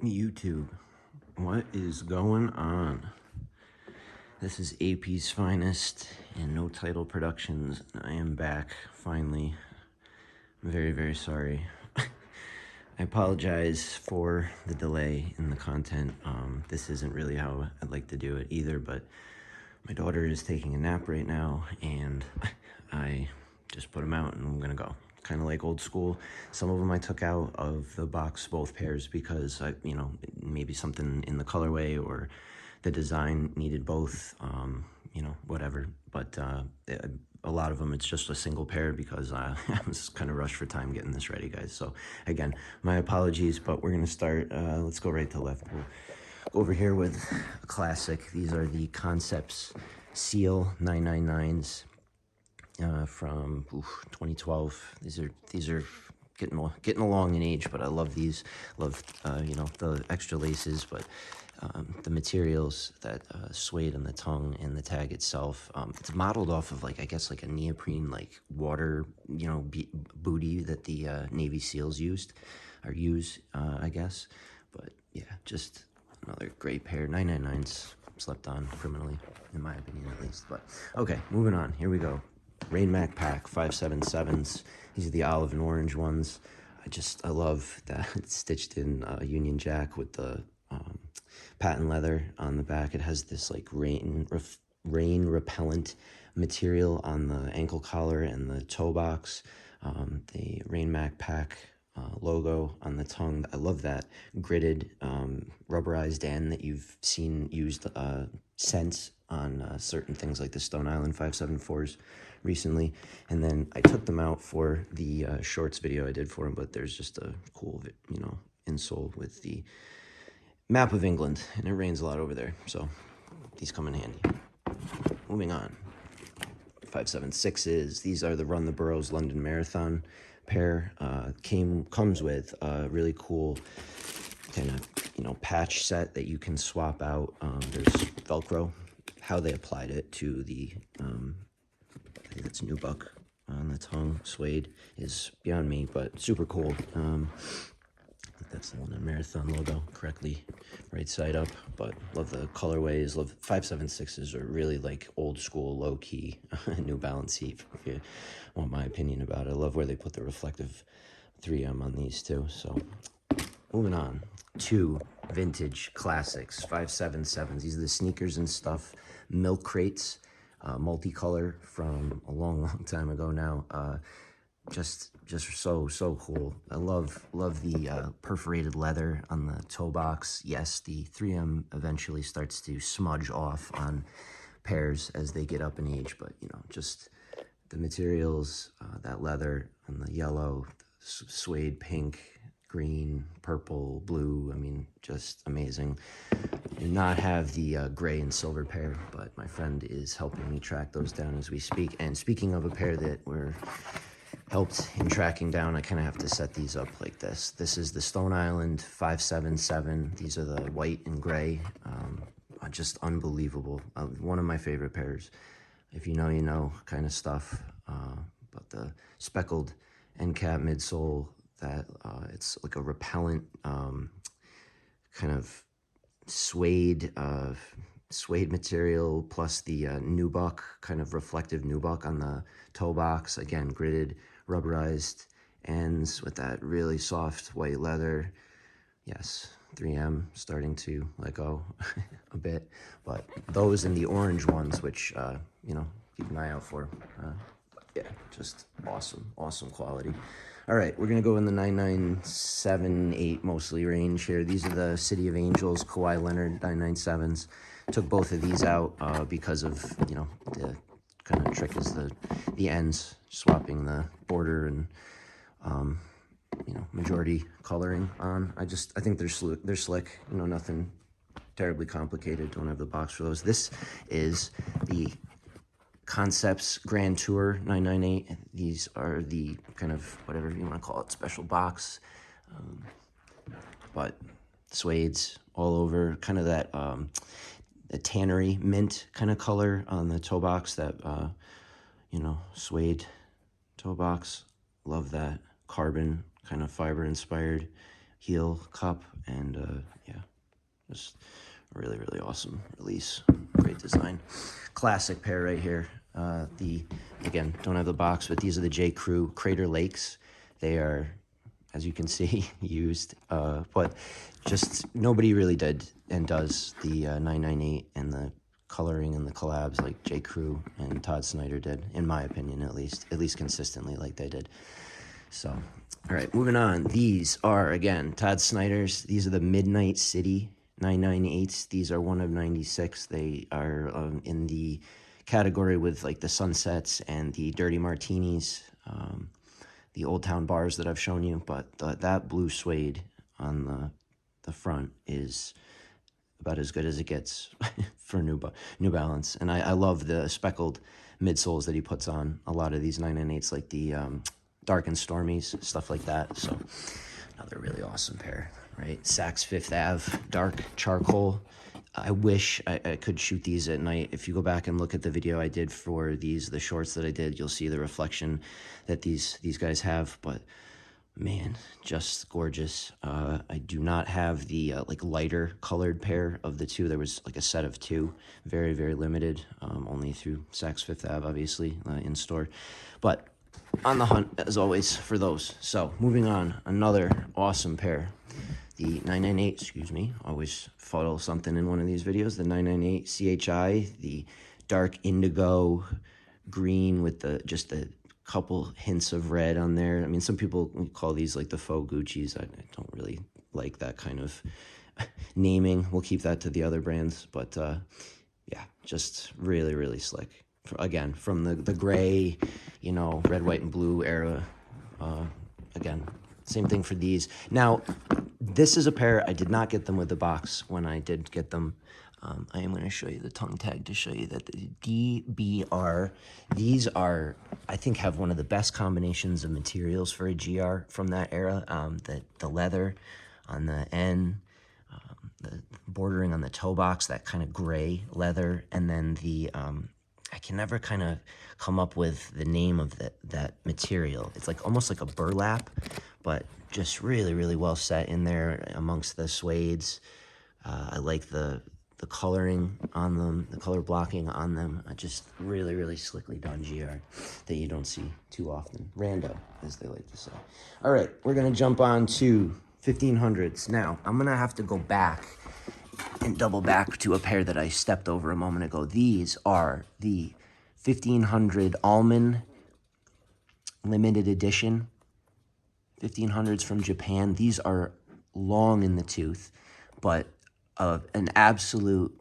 YouTube, what is going on? This is AP's finest and No Title Productions. I am back, finally. I'm very, very sorry. I apologize for the delay in the content. This isn't really how I'd like to do it either, but my daughter is taking a nap right now, and I just put them out and I'm gonna go. Kind of like old school. Some of them I took out of the box, both pairs, because maybe something in the colorway or the design needed both, whatever. But a lot of them, it's just a single pair because I was kind of rushed for time getting this ready, guys. So again, my apologies, but we're gonna start. Let's go right to left. We'll go over here with a classic. These are the Concepts Seal 999s. From 2012. These are getting along in age, but I love these. Love the extra laces, but the materials, that suede on the tongue and the tag itself. It's modeled off of I guess a neoprene water booty that the Navy SEALs use, I guess. But yeah, just another great pair. 999s slept on criminally, in my opinion at least. But okay, moving on. Here we go. Rain Mac Pack 577s. These are the olive and orange ones. I love that it's stitched in Union Jack with the patent leather on the back. It has this rain repellent material on the ankle collar and the toe box. The Rain Mac Pack logo on the tongue. I love that gridded rubberized end that you've seen used since on certain things like the Stone Island 574s recently. And then I took them out for the shorts video I did for them, but there's just a cool insole with the map of England, and it rains a lot over there, so these come in handy. Moving on. 576s. These are the Run the Boroughs London Marathon pair. Comes with a really cool kind of patch set that you can swap out. There's Velcro. How they applied it to the I think it's nubuck on the tongue. Suede is beyond me, but super cool. That's the London Marathon logo correctly, right side up. But love the colorways. Love 576s are really old school, low key New Balance heat. If you want my opinion about it, I love where they put the reflective 3M on these too. So moving on, two vintage classics 577s. These are the sneakers and stuff. Milkcrates, multicolor from a long time ago now. Just so cool. I love the perforated leather on the toe box. Yes, the 3M eventually starts to smudge off on pairs as they get up in age, but just the materials, that leather and the yellow, suede pink, green, purple, blue. I mean, just amazing. Do not have the gray and silver pair, but my friend is helping me track those down as we speak. And speaking of a pair that we're helped in tracking down, I kind of have to set these up like this. This is the Stone Island 577. These are the white and gray. Just unbelievable. One of my favorite pairs. If you know, you know kind of stuff. But the speckled end cap midsole, that it's like a repellent kind of suede material, plus the nubuck, kind of reflective nubuck on the toe box. Again, gridded, rubberized ends with that really soft white leather. Yes, 3M starting to let go a bit, but those and the orange ones, which keep an eye out for. Yeah, just awesome quality. All right, we're gonna go in the 997.8 mostly range here. These are the City of Angels Kawhi Leonard 997s. Took both of these out because of the kind of trick is the ends, swapping the border and majority coloring on. I think they're slick. Nothing terribly complicated. Don't have the box for those. This is the Concepts Grand Tour 998. These are the kind of whatever you want to call it, special box, but suedes all over, kind of that a tannery mint kind of color on the toe box, that suede toe box. Love that carbon kind of fiber inspired heel cup, and yeah, just really, really awesome release. Great design. Classic pair right here. Again, don't have the box, but these are the J. Crew Crater Lakes. They are, as you can see, used, but just nobody really did and does the 998 and the coloring and the collabs like J. Crew and Todd Snyder did, in my opinion, at least consistently like they did. So, all right, moving on. These are, again, Todd Snyder's. These are the Midnight City 998s. These are one of 96. They are in the category with like the Sunsets and the Dirty Martinis, the Old Town bars that I've shown you. But that blue suede on the front is about as good as it gets for New Balance. And I love the speckled midsoles that he puts on a lot of these 998s, like the Dark and Stormies, stuff like that. So another really awesome pair, right? Saks Fifth Ave, dark charcoal. I wish I could shoot these at night. If you go back and look at the video I did for the shorts that I did, you'll see the reflection that these guys have. But man, just gorgeous. I do not have the like lighter colored pair of the two. There was like a set of two, very, very limited, only through Saks Fifth Ave, obviously, in store. But on the hunt, as always, for those. So, moving on, another awesome pair. The 998, excuse me, always follow something in one of these videos. The 998 CHI, the dark indigo green with just the couple hints of red on there. I mean, some people call these like the faux Gucci's. I don't really like that kind of naming. We'll keep that to the other brands. But, yeah, just really, really slick. Again, from the gray, you know, red, white, and blue era. Again, same thing for these. Now, this is a pair. I did not get them with the box when I did get them. I am going to show you the tongue tag to show you that the DBR, these are, I think, have one of the best combinations of materials for a GR from that era. The leather on the end, the bordering on the toe box, that kind of gray leather, and then the I can never kind of come up with the name of that material. It's like almost like a burlap, but just really, really well set in there amongst the suedes. I like the coloring on them, the color blocking on them. Just really, really slickly done GR that you don't see too often. Rando, as they like to say. All right, we're going to jump on to 1500s. Now, I'm going to have to go back and double back to a pair that I stepped over a moment ago. These are the 1500 Almond limited edition 1500s from Japan. These are long in the tooth, but an absolute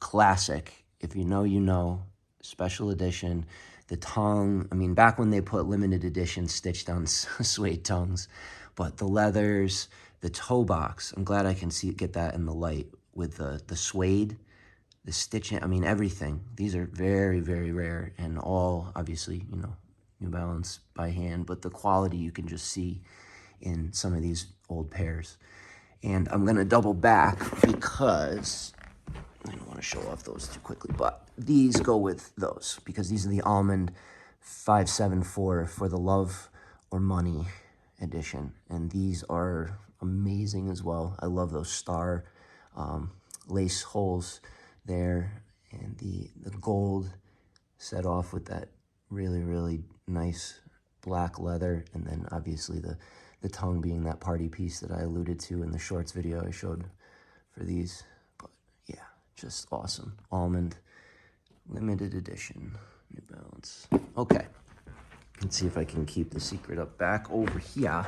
classic. If you know, you know. Special edition. The tongue, I mean, back when they put limited edition stitched on suede tongues, but the leathers, the toe box, I'm glad I can get that in the light with the suede, the stitching, I mean, everything. These are very, very rare, and all, obviously, you know, New Balance by hand, but the quality you can just see in some of these old pairs. And I'm going to double back because I don't want to show off those too quickly, but these go with those because these are the Almond 574 for the Love or Money edition. And these are amazing as well. I love those star lace holes there, and the gold set off with that really, really nice black leather, and then obviously the tongue being that party piece that I alluded to in the shorts video I showed for these. But yeah, just awesome. Almond limited edition New Balance. Okay, let's see if I can keep the secret up. Back over here,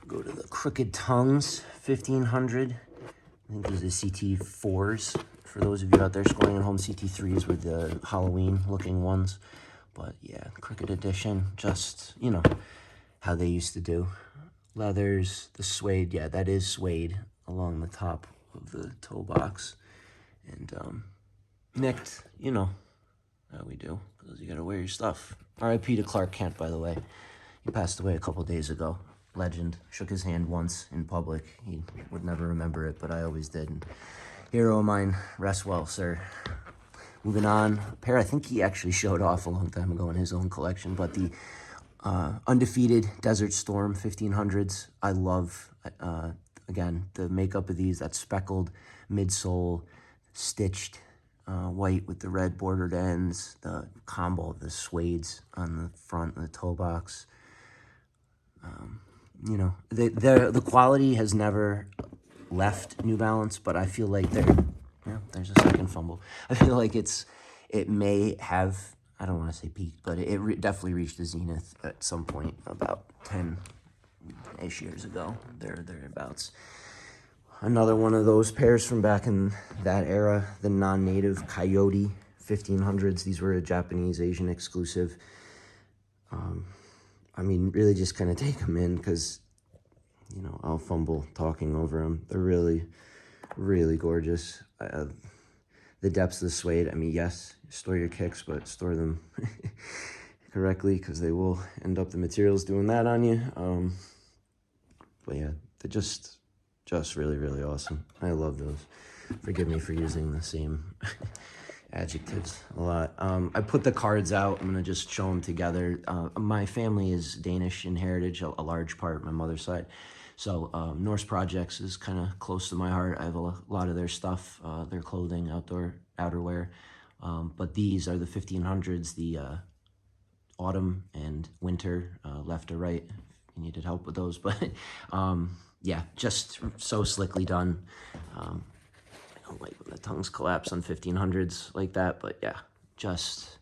go to the Crooked Tongues 1500. I think these are CT4s. For those of you out there scoring at home, CT3s were the Halloween-looking ones. But yeah, Crooked Edition, just, you know, how they used to do. Leathers, the suede, yeah, that is suede along the top of the toe box. And nicked, you know how we do, because you gotta wear your stuff. R.I.P. to Clark Kent, by the way. He passed away a couple days ago. Legend. Shook his hand once in public. He would never remember it, but I always did. And hero of mine, rest well, sir. Moving on, a pair I think he actually showed off a long time ago in his own collection, but the Undefeated Desert Storm 1500s. I love, again, the makeup of these, that speckled midsole, stitched white with the red bordered ends, the combo of the suedes on the front of the toe box. You know, the quality has never left New Balance, but I feel like there's a second fumble. I feel like it may have, I don't want to say peaked, but it definitely reached the zenith at some point about 10-ish years ago, thereabouts. Another one of those pairs from back in that era, the non-native Coyote 1500s. These were a Japanese Asian exclusive. I mean, really just kind of take them in because, you know, I'll fumble talking over them. They're really, really gorgeous. The depths of the suede, I mean, yes, store your kicks, but store them correctly because they will end up the materials doing that on you. But yeah, they're just really, really awesome. I love those. Forgive me for using the same adjectives a lot. I put the cards out. I'm going to just show them together. My family is Danish in heritage, a large part, my mother's side. So Norse Projects is kind of close to my heart. I have a lot of their stuff, their clothing, outerwear. But these are the 1500s, the autumn and winter, left or right. If you needed help with those. But yeah, just so slickly done. I don't like when the tongues collapse on 1500s like that, but yeah, just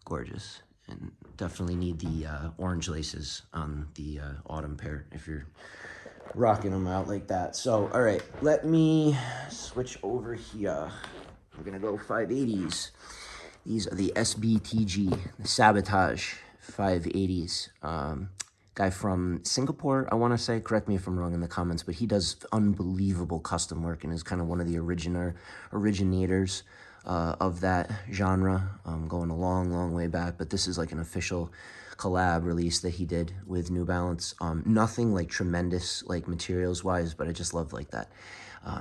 gorgeous. And definitely need the orange laces on the autumn pair if you're rocking them out like that. So, all right, let me switch over here. We're going to go 580s. These are the SBTG, the Sabotage 580s. Guy from Singapore, I want to say, correct me if I'm wrong in the comments, but he does unbelievable custom work and is kind of one of the originators of that genre, going a long, long way back. But this is like an official collab release that he did with New Balance. Nothing like tremendous, like materials wise, but I just love like that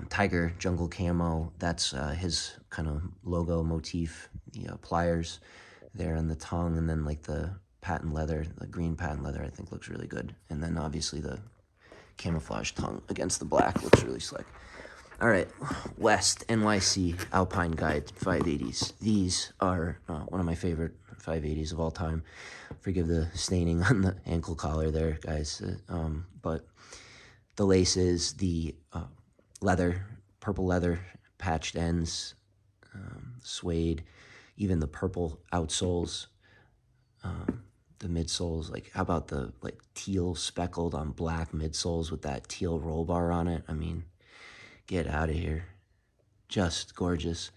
tiger jungle camo. That's his kind of logo motif. The pliers there on the tongue, and then like the patent leather, the green patent leather, I think looks really good. And then obviously the camouflage tongue against the black looks really slick. All right, West NYC Alpine Guide 580s. These are one of my favorite 580s of all time. Forgive the staining on the ankle collar there, guys. But the laces, the leather, purple leather, patched ends, suede, even the purple outsoles, the midsoles. Like, how about the like teal speckled on black midsoles with that teal roll bar on it? I mean, get out of here. Just gorgeous.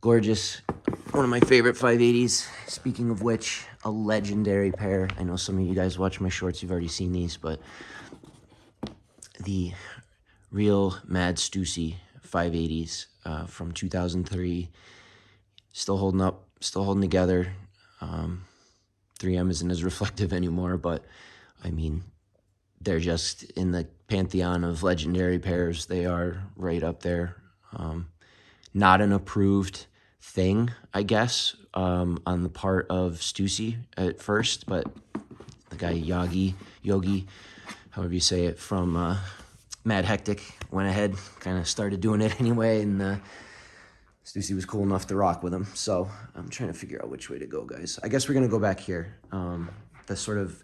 Gorgeous. One of my favorite 580s. Speaking of which, a legendary pair. I know some of you guys watch my shorts, you've already seen these, but the real Mad Stussy 580s from 2003. Still holding up, still holding together. 3M isn't as reflective anymore, but I mean, they're just in the pantheon of legendary pairs. They are right up there. Not an approved thing, I guess, on the part of Stussy at first, but the guy Yogi, however you say it, from Mad Hectic went ahead, kind of started doing it anyway, and Stussy was cool enough to rock with him. So I'm trying to figure out which way to go, guys. I guess we're going to go back here. The sort of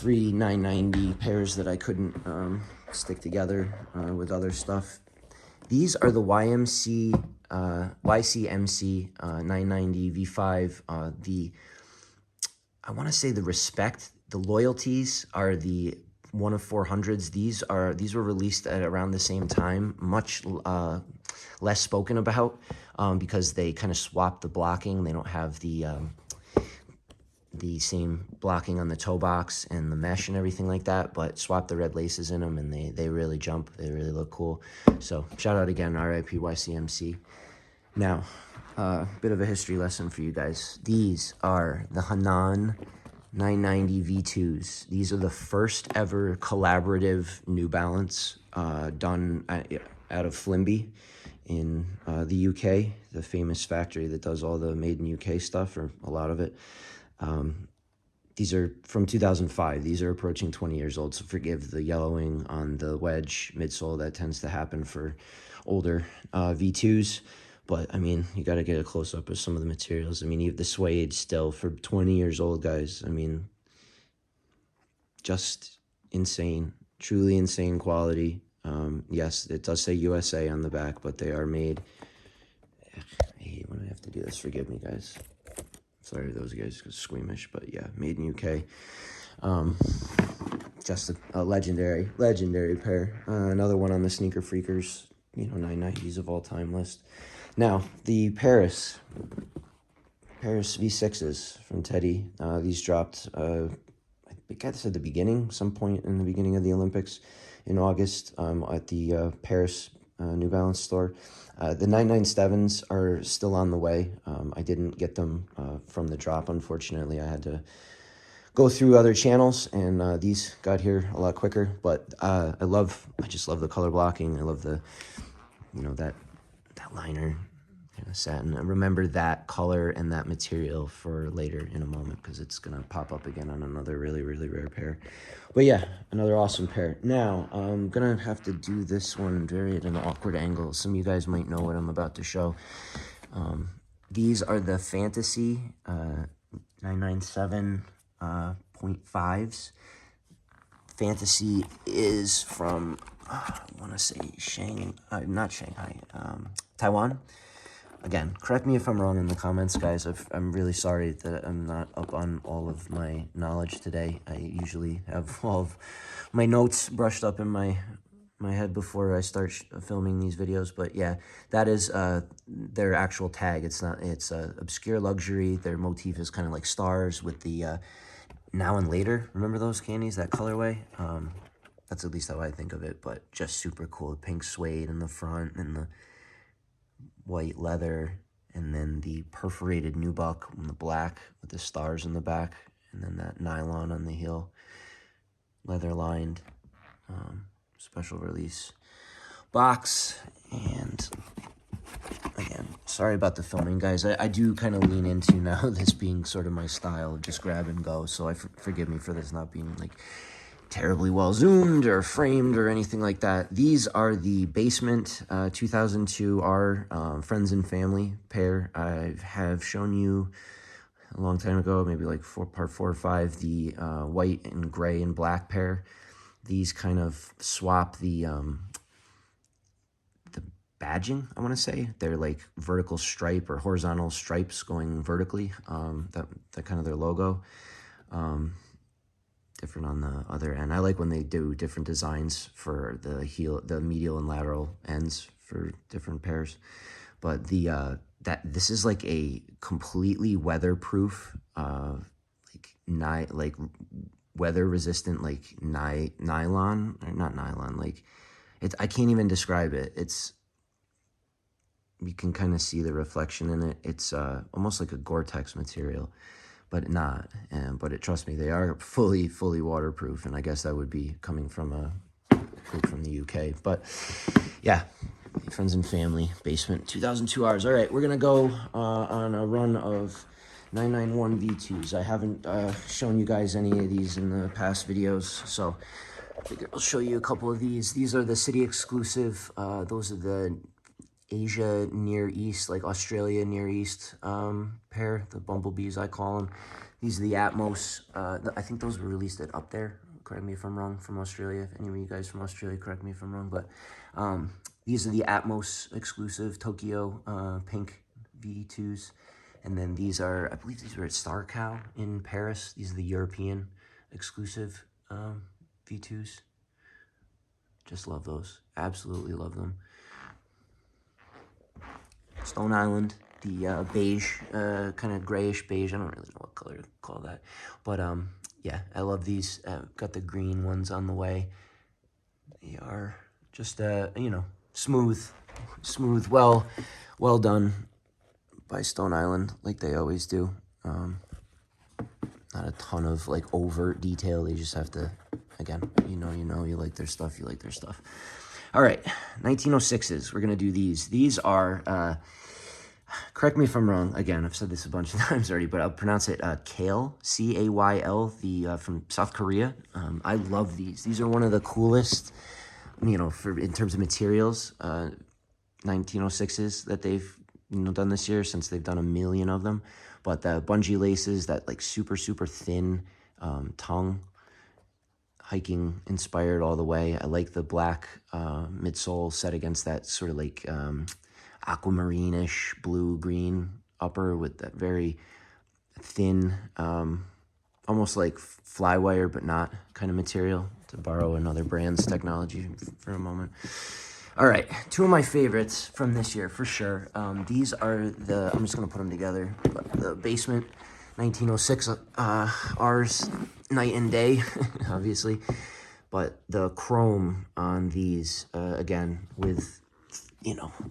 990 pairs that I couldn't stick together with other stuff. These are the YCMC 990 V5. I want to say the Respect, the Loyalties are the 1 of 400s. These were released at around the same time, much less spoken about because they kind of swapped the blocking. They don't have the same blocking on the toe box and the mesh and everything like that, but swap the red laces in them and they really jump. They really look cool. So shout out again, RIP YCMC. Now, bit of a history lesson for you guys. These are the Hanan 990 V2s. These are the first ever collaborative New Balance done out of Flimby in the UK, the famous factory that does all the made in UK stuff, or a lot of it. these are from 2005. These are approaching 20 years old, so forgive the yellowing on the wedge midsole. That tends to happen for older V2s. But, I mean, you got to get a close-up of some of the materials. I mean, you have the suede still for 20 years old, guys. I mean, just insane. Truly insane quality. Yes, it does say USA on the back, but they are made... I hate when I have to do this. Forgive me, guys. Sorry, those guys are squeamish, but yeah, made in UK. Just a legendary pair. Another one on the Sneaker Freakers, 990s of all time list. Now, the Paris V6s from Teddy. These dropped, I guess at the beginning, some point in the beginning of the Olympics in August at the Paris New Balance store. The 997s are still on the way. I didn't get them from the drop, unfortunately. I had to go through other channels, and these got here a lot quicker. But I just love the color blocking. I love the, that liner, kind of satin. I remember that color and that material for later in a moment, because it's gonna pop up again on another really, really rare pair. But yeah, another awesome pair. Now, I'm gonna have to do this one very at an awkward angle. Some of you guys might know what I'm about to show. These are the Fantasy 997.5s. Fantasy is from, I want to say not Shanghai, Taiwan. Again, correct me if I'm wrong in the comments, guys. I'm really sorry that I'm not up on all of my knowledge today. I usually have all of my notes brushed up in my head before I start filming these videos. But yeah, that is their actual tag. It's obscure luxury. Their motif is kind of like stars with the now and later. Remember those candies, that colorway? That's at least how I think of it, but just super cool. Pink suede in the front and the white leather, and then the perforated nubuck in the black with the stars in the back, and then that nylon on the heel, leather lined, special release box. And again, sorry about the filming, guys. I do kind of lean into now this being sort of my style, just grab and go, so forgive me for this not being like terribly well zoomed or framed or anything like that. These are the Basement 2002R Friends and Family pair. I have shown you a long time ago, maybe like part 4 or 5, the white and gray and black pair. These kind of swap the badging, I want to say. They're like vertical stripe or horizontal stripes going vertically. That kind of their logo. Different on the other end. I like when they do different designs for the medial and lateral ends for different pairs. But this is like a completely weatherproof, like weather resistant, like nylon, or not nylon. Like I can't even describe it. You can kind of see the reflection in it. It's almost like a Gore-Tex material, but not. But trust me, they are fully waterproof, and I guess that would be coming from from the UK. But yeah, Friends and Family Basement 2002Rs. All right, we're gonna go on a run of 991 V2s. I haven't shown you guys any of these in the past videos, so I figure I'll show you a couple of these. These are the city exclusive. Those are the Asia Near East, like Australia Near East pair, the Bumblebees I call them. These are the Atmos. I think those were released at Up There. Correct me if I'm wrong, from Australia. If any of you guys from Australia, correct me if I'm wrong. But these are the Atmos exclusive Tokyo pink V2s. And then these are, I believe these were at Star Cow in Paris. These are the European exclusive V2s. Just love those. Absolutely love them. Stone Island, the beige, kind of grayish beige. I don't really know what color to call that. But yeah, I love these. Got the green ones on the way. They are just, smooth, well done by Stone Island, like they always do. Not a ton of like overt detail. They just have to, again, you like their stuff, you like their stuff. All right, 1906s. We're gonna do these. These are correct me if I'm wrong. Again, I've said this a bunch of times already, but I'll pronounce it Kale, C-A-Y-L, from South Korea. I love these. These are one of the coolest, in terms of materials, 1906s that they've done this year, since they've done a million of them. But the bungee laces, that like super thin tongue, hiking inspired all the way. I like the black midsole set against that sort of like aquamarine-ish blue-green upper with that very thin, almost like flywire but not kind of material, to borrow another brand's technology for a moment. All right, two of my favorites from this year for sure. These are I'm just going to put them together. The Basement 1906 R's night and day, obviously. But the chrome on these, again, with,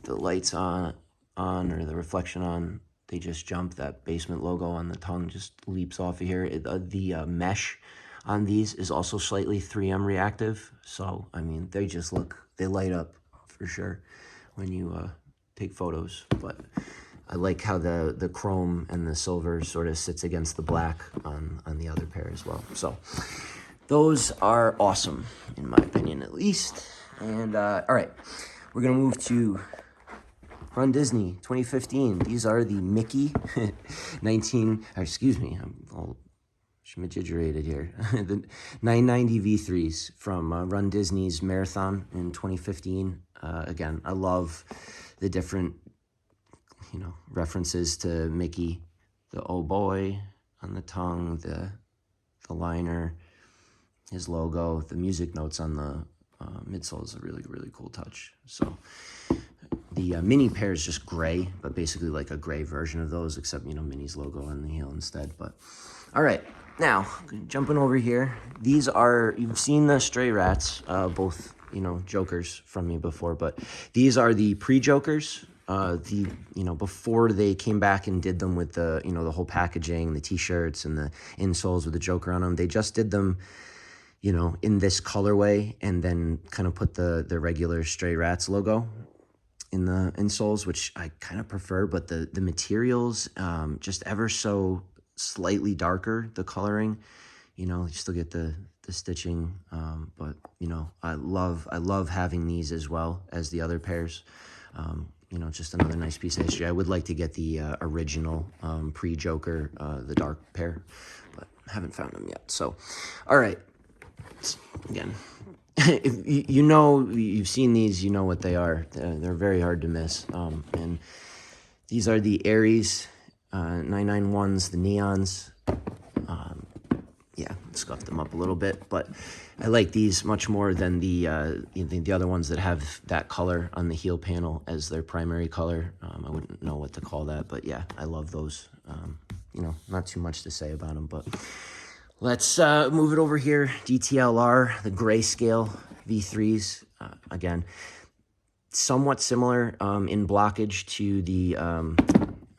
the lights on or the reflection on, they just jump. That Basement logo on the tongue just leaps off of here. The mesh on these is also slightly 3M reactive. So, I mean, they light up for sure when you take photos. But I like how the chrome and the silver sort of sits against the black on the other pair as well. So those are awesome, in my opinion, at least. And all right, we're gonna move to Run Disney 2015. These are the Mickey I'm all schmidgerated here. The 990 V3s from Run Disney's Marathon in 2015. Again, I love the different, references to Mickey. The oh boy on the tongue, the liner, his logo, the music notes on the midsole is a really cool touch. So the mini pair is just gray, but basically like a gray version of those, except, Minnie's logo on the heel instead. But all right, now jumping over here, these are, you've seen the Stray Rats, both, Jokers from me before, but these are the pre-Jokers. Before they came back and did them with the, the whole packaging, the t-shirts and the insoles with the Joker on them. They just did them, in this colorway, and then kind of put the regular Stray Rats logo in the insoles, which I kind of prefer, but the materials, just ever so slightly darker, the coloring, you still get the stitching, but I love having these as well as the other pairs. Just another nice piece of history. I would like to get the original pre-Joker, the dark pair, but haven't found them yet. So, all right. Again, if you've seen these, you know what they are. They're very hard to miss. And these are the Aries 991s, the neons. Yeah, scuffed them up a little bit, but I like these much more than the other ones that have that color on the heel panel as their primary color. I wouldn't know what to call that, but yeah, I love those. Not too much to say about them, but let's move it over here. DTLR, the grayscale V3s. Again, somewhat similar in blockage to the,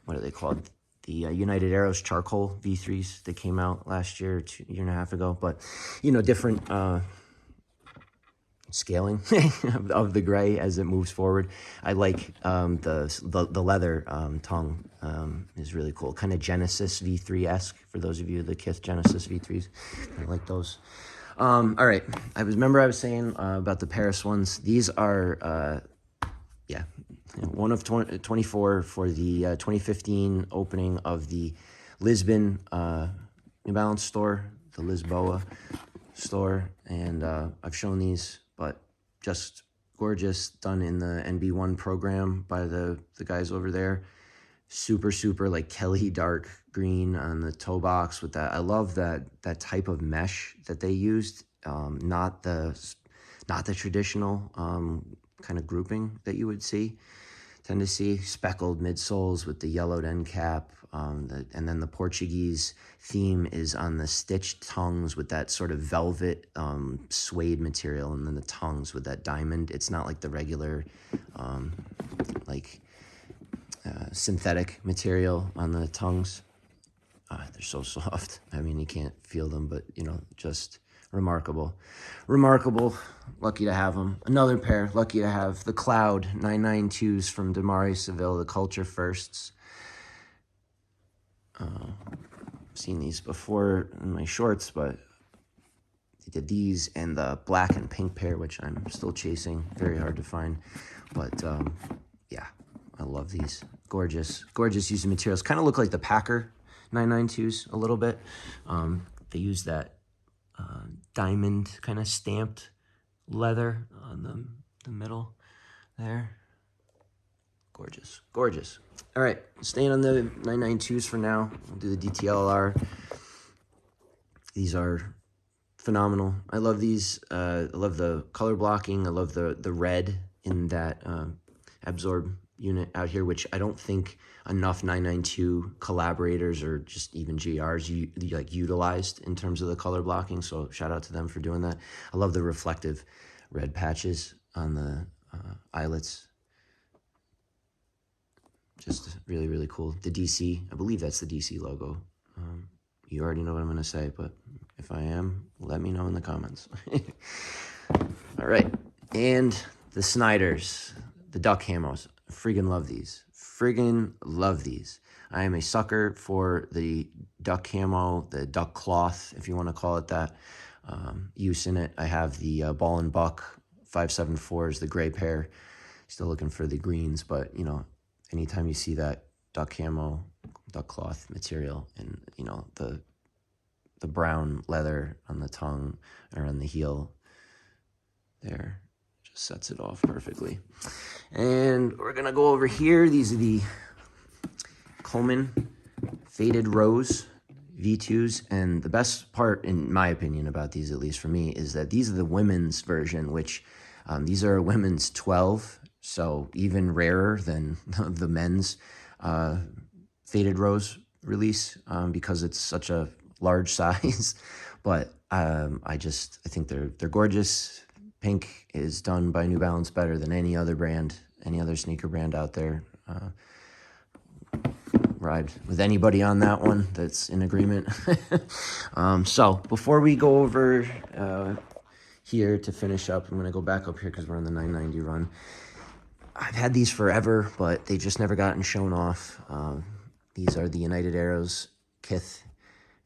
what are they called? The United Arrows charcoal V3s that came out last year, a year and a half ago, but different scaling of the gray as it moves forward. I like the leather tongue is really cool, kind of Genesis V3-esque for those of you the Kith Genesis V3s. I like those. All right, I was saying about the Paris ones. These are one of 24 for the 2015 opening of the Lisbon New Balance store, the Lisboa store, and I've shown these, but just gorgeous, done in the NB1 program by the guys over there. Super like Kelly dark green on the toe box with that. I love that type of mesh that they used, not the traditional kind of grouping that you would tend to see. Speckled midsoles with the yellowed end cap, and then the Portuguese theme is on the stitched tongues with that sort of velvet suede material, and then the tongues with that diamond. It's not like the regular synthetic material on the tongues. They're so soft. I mean, you can't feel them, but just Remarkable. Remarkable. Lucky to have them. Another pair. Lucky to have the Cloud 992s from Damari Seville, the Culture Firsts. Seen these before in my shorts, but they did these and the black and pink pair, which I'm still chasing. Very hard to find. But yeah, I love these. Gorgeous. Gorgeous use of materials. Kind of look like the Packer 992s a little bit. They use that diamond kind of stamped leather on the middle there. Gorgeous. Gorgeous. All right, staying on the 992s for now. We'll do the DTLR. These are phenomenal. I love these. I love the color blocking. I love the red in that absorb unit out here, which I don't think enough 992 collaborators or just even GRs like utilized in terms of the color blocking. So shout out to them for doing that. I love the reflective red patches on the eyelets. Just really, really cool. The DC, I believe that's the DC logo. You already know what I'm going to say, but if I am, let me know in the comments. All right. And the Snyders, the duck camos. Friggin' love these. Friggin' love these. I am a sucker for the duck camo, the duck cloth, if you want to call it that, use in it. I have the Ball and Buck 574s, the gray pair. Still looking for the greens, but, you know, anytime you see that duck camo, duck cloth material, and, you know, the brown leather on the tongue or on the heel there, just sets it off perfectly. And we're going to go over here. These are the Coleman Faded Rose V2s. And the best part, in my opinion, about these, at least for me, is that these are the women's version, which these are a women's 12, so even rarer than the men's Faded Rose release because it's such a large size. But I think they're gorgeous. Pink is done by New Balance better than any other brand, any other sneaker brand out there. Ride with anybody on that one that's in agreement. So before we go over here to finish up, I'm going to go back up here because we're on the 990 run. I've had these forever, but they just never gotten shown off. These are the United Arrows Kith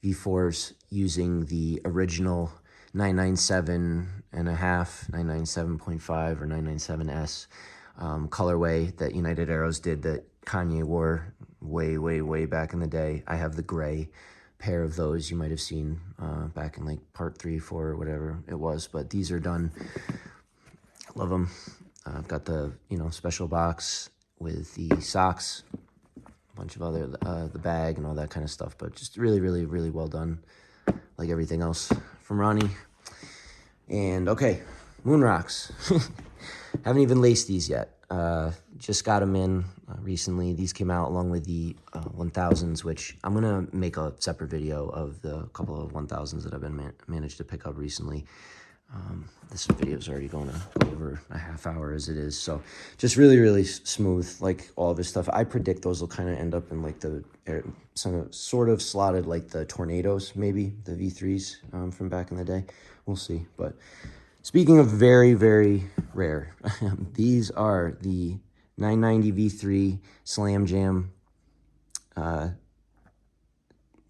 V4s using the original 997.5, 997.5, or 997S colorway that United Arrows did that Kanye wore way back in the day. I have the gray pair of those you might have seen back in like part 3, 4, or whatever it was, but these are done. Love them. I've got the, you know, special box with the socks, a bunch of other, the bag and all that kind of stuff, but just really, really, really well done, like everything else from Ronnie. And okay, Moon Rocks. Haven't even laced these yet. Just got them in recently. These came out along with the 1000s, which I'm going to make a separate video of the couple of 1000s that I've been managed to pick up recently. This video is already going to go over a half hour as it is. So just really, really smooth, like all of this stuff. I predict those will kind of end up in like the sort of slotted like the Tornadoes, maybe the V3s from back in the day. We'll see. But speaking of very, very rare, these are the 990 V3 Slam Jam, what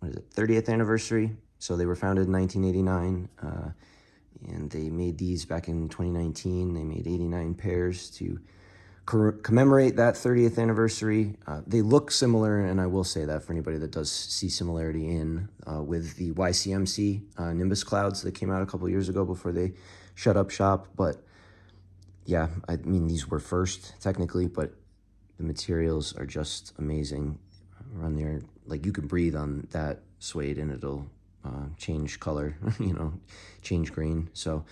is it, 30th anniversary. So they were founded in 1989. And they made these back in 2019. They made 89 pairs to commemorate that 30th anniversary. They look similar, and I will say that for anybody that does see similarity in with the YCMC Nimbus Clouds that came out a couple years ago before they shut up shop. But yeah, I mean, these were first technically, but the materials are just amazing. Run there, like you can breathe on that suede and it'll change color, you know, change green. So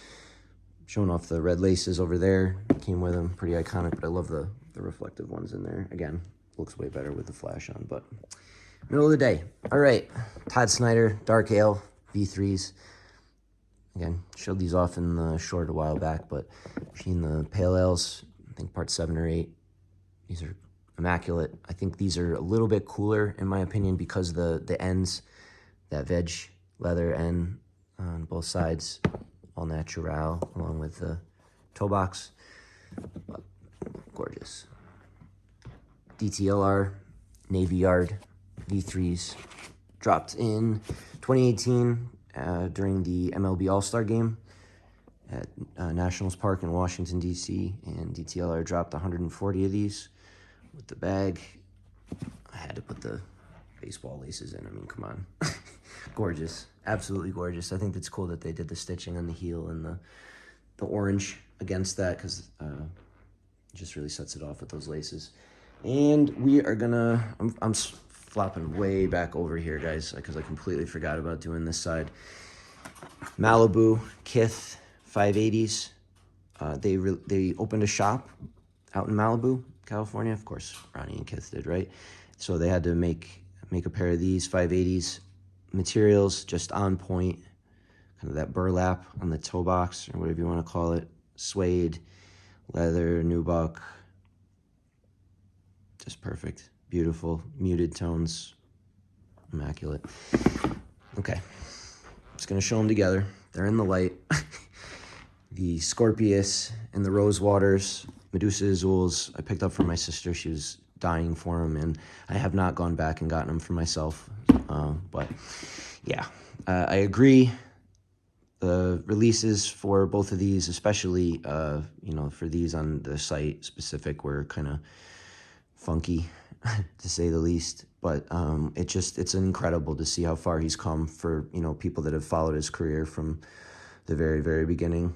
showing off the red laces over there, came with them, pretty iconic, but I love the reflective ones in there. Again, looks way better with the flash on, but middle of the day. All right, Todd Snyder Dark Ale V3s. Again, showed these off in the short a while back, but seen the pale ales, I think part 7 or 8. These are immaculate. I think these are a little bit cooler in my opinion because the ends, that veg leather end on both sides, all natural, along with the toe box. Gorgeous. DTLR, Navy Yard, V3s, dropped in 2018 during the MLB All-Star Game at Nationals Park in Washington, D.C., and DTLR dropped 140 of these with the bag. I had to put the baseball laces in. I mean, come on. Gorgeous. Absolutely gorgeous. I think it's cool that they did the stitching on the heel and the orange against that, because it just really sets it off with those laces. And we are gonna, I'm flopping way back over here, guys, because I completely forgot about doing this side. Malibu Kith 580s. They opened a shop out in Malibu, California. Of course, Ronnie and Kith did, right? So they had to make a pair of these 580s. Materials just on point, kind of that burlap on the toe box, or whatever you want to call it. Suede, leather, nubuck. Just perfect. Beautiful. Muted tones. Immaculate. Okay. Just going to show them together. They're in the light. The Scorpius and the Rose Waters, Medusa Azules, I picked up for my sister. She was dying for them, and I have not gone back and gotten them for myself. But yeah, I agree. The releases for both of these, especially, for these on the site specific, were kind of funky, to say the least. But it's incredible to see how far he's come for, people that have followed his career from the very, very beginning.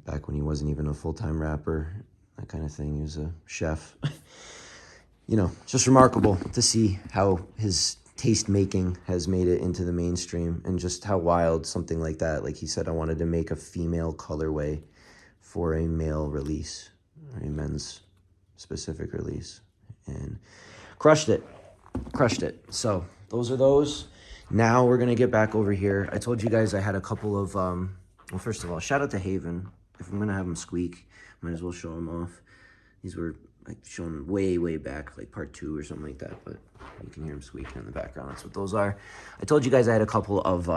Back when he wasn't even a full-time rapper, that kind of thing. He was a chef. It's just remarkable to see how his taste making has made it into the mainstream, and just how wild something like that. Like he said, I wanted to make a female colorway for a male release, or a men's specific release, and crushed it. So those are those. Now we're going to get back over here. I told you guys I had a couple of, well, first of all, shout out to Haven. If I'm going to have them squeak, might as well show them off. These were shown way, way back, like part 2 or something like that, but you can hear them squeaking in the background. That's what those are. I told you guys I had a couple of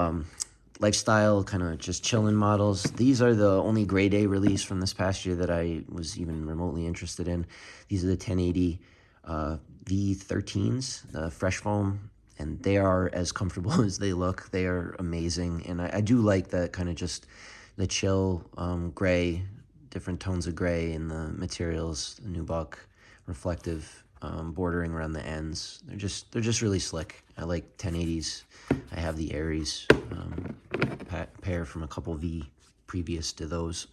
lifestyle, kind of just chilling models. These are the only grade A release from this past year that I was even remotely interested in. These are the 1080 V13s, the fresh foam, and they are as comfortable as they look. They are amazing, and I do like that kind of just the chill gray, different tones of gray in the materials, the nubuck, reflective bordering around the ends. They're just really slick. I like 1080s. I have the Aries pair from a couple V previous to those.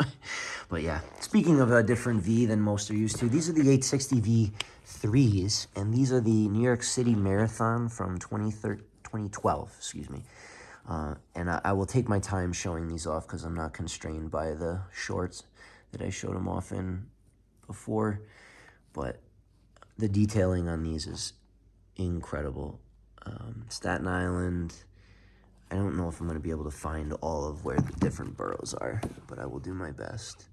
But yeah, speaking of a different V than most are used to, these are the 860 V3s, and these are the New York City Marathon from 2012, excuse me. And I will take my time showing these off because I'm not constrained by the shorts that I showed them off in before. But the detailing on these is incredible. Staten Island. I don't know if I'm going to be able to find all of where the different boroughs are, but I will do my best.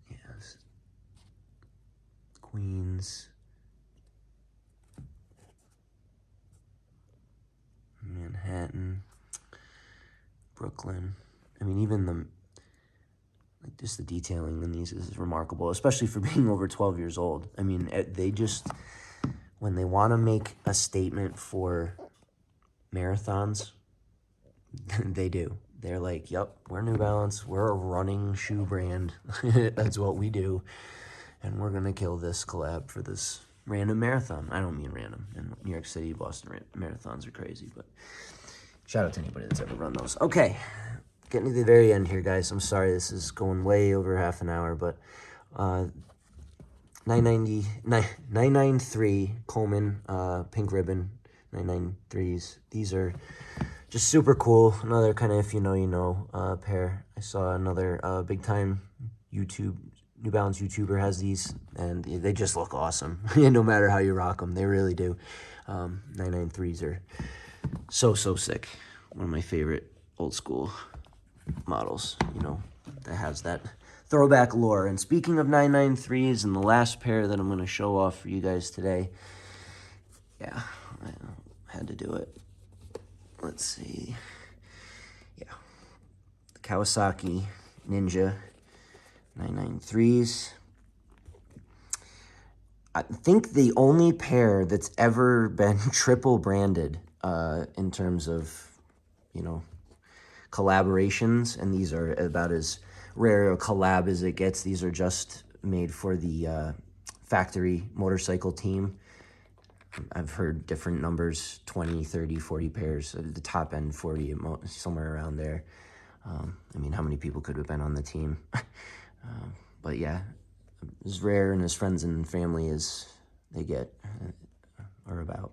Yes. Queens. Manhattan. Brooklyn. I mean, even just the detailing in these is remarkable, especially for being over 12 years old. I mean, they just, when they want to make a statement for marathons, they do. They're like, yep, we're New Balance. We're a running shoe brand. That's what we do. And we're going to kill this collab for this random marathon. I don't mean random. In New York City, Boston marathons are crazy, but shout out to anybody that's ever run those. Okay, getting to the very end here, guys. I'm sorry, this is going way over half an hour, but 993 Coleman pink ribbon 993s. These are just super cool. Another kind of if you know, you know pair. I saw another big time New Balance YouTuber has these, and they just look awesome. No matter how you rock them, they really do. 993s are so sick. One of my favorite old school models, that has that throwback lore. And speaking of 993s, and the last pair that I'm going to show off for you guys today, yeah, I had to do it. let's see. Yeah. The Kawasaki Ninja 993s. I think the only pair that's ever been triple branded in terms of, you know, collaborations, and these are about as rare a collab as it gets. These are just made for the factory motorcycle team. I've heard different numbers, 20, 30, 40 pairs. The top end 40, somewhere around there. I mean, how many people could have been on the team? But yeah, as rare and as friends and family as they get or about.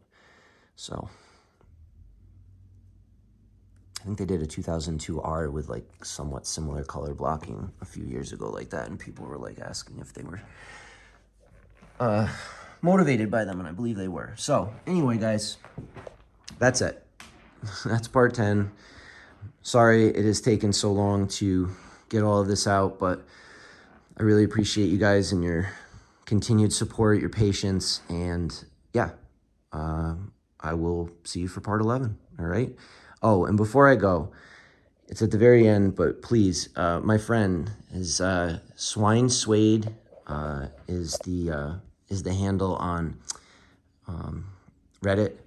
So I think they did a 2002 R with like somewhat similar color blocking a few years ago like that, and people were like asking if they were motivated by them, and I believe they were. So anyway, guys, that's it. That's part 10. Sorry it has taken so long to get all of this out, but I really appreciate you guys and your continued support, your patience, and yeah, I will see you for part 11, all right? Oh, and before I go, it's at the very end, but please, my friend is Swine Suede is the handle on Reddit,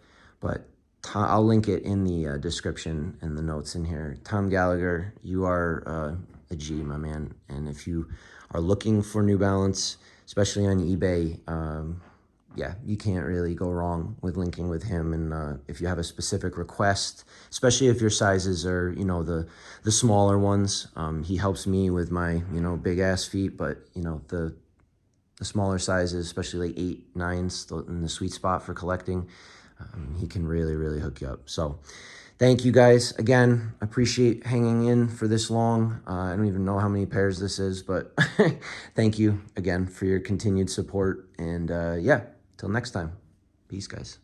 but I'll link it in the description and the notes in here. Tom Gallagher, you are a G, my man, and if you are looking for New Balance, especially on eBay, yeah, you can't really go wrong with linking with him. And if you have a specific request, especially if your sizes are, you know, the smaller ones, he helps me with my, you know, big ass feet, but you know, the smaller sizes, especially like 8, 9s, in the sweet spot for collecting, he can really hook you up. So thank you guys again. Appreciate hanging in for this long. I don't even know how many pairs this is, but thank you again for your continued support. And yeah, till next time. Peace, guys.